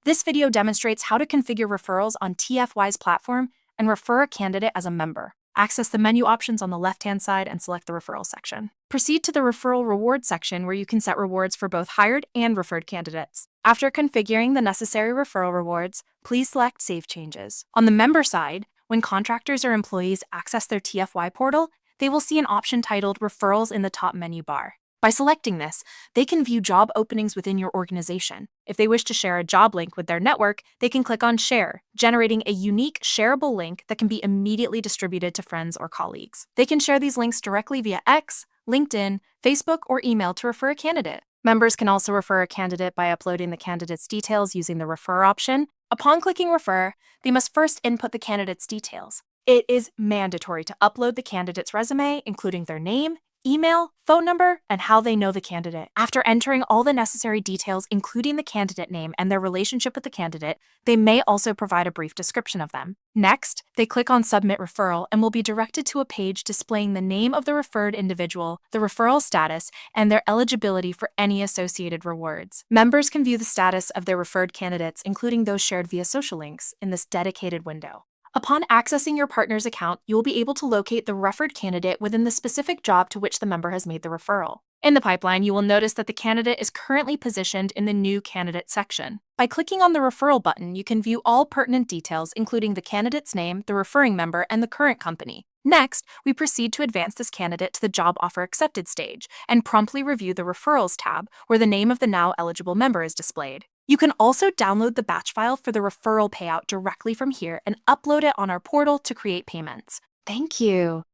This video demonstrates how to configure referrals on TFY's platform and refer a candidate as a member. Access the menu options on the left-hand side and select the referral section. Proceed to the referral reward section where you can set rewards for both hired and referred candidates. After configuring the necessary referral rewards, please select Save Changes. On the member side, when contractors or employees access their TFY portal, they will see an option titled Referrals in the top menu bar. By selecting this, they can view job openings within your organization. If they wish to share a job link with their network, they can click on Share, generating a unique shareable link that can be immediately distributed to friends or colleagues. They can share these links directly via X, LinkedIn, Facebook, or email to refer a candidate. Members can also refer a candidate by uploading the candidate's details using the Refer option. Upon clicking Refer, they must first input the candidate's details. It is mandatory to upload the candidate's resume, including their name, email, phone number, and how they know the candidate. After entering all the necessary details, including the candidate name and their relationship with the candidate, they may also provide a brief description of them. Next, they click on Submit Referral and will be directed to a page displaying the name of the referred individual, the referral status, and their eligibility for any associated rewards. Members can view the status of their referred candidates, including those shared via social links, in this dedicated window. Upon accessing your partner's account, you will be able to locate the referred candidate within the specific job to which the member has made the referral. In the pipeline, you will notice that the candidate is currently positioned in the New Candidate section. By clicking on the Referral button, you can view all pertinent details, including the candidate's name, the referring member, and the current company. Next, we proceed to advance this candidate to the Job Offer Accepted stage and promptly review the Referrals tab, where the name of the now eligible member is displayed. You can also download the batch file for the referral payout directly from here and upload it on our portal to create payments. Thank you.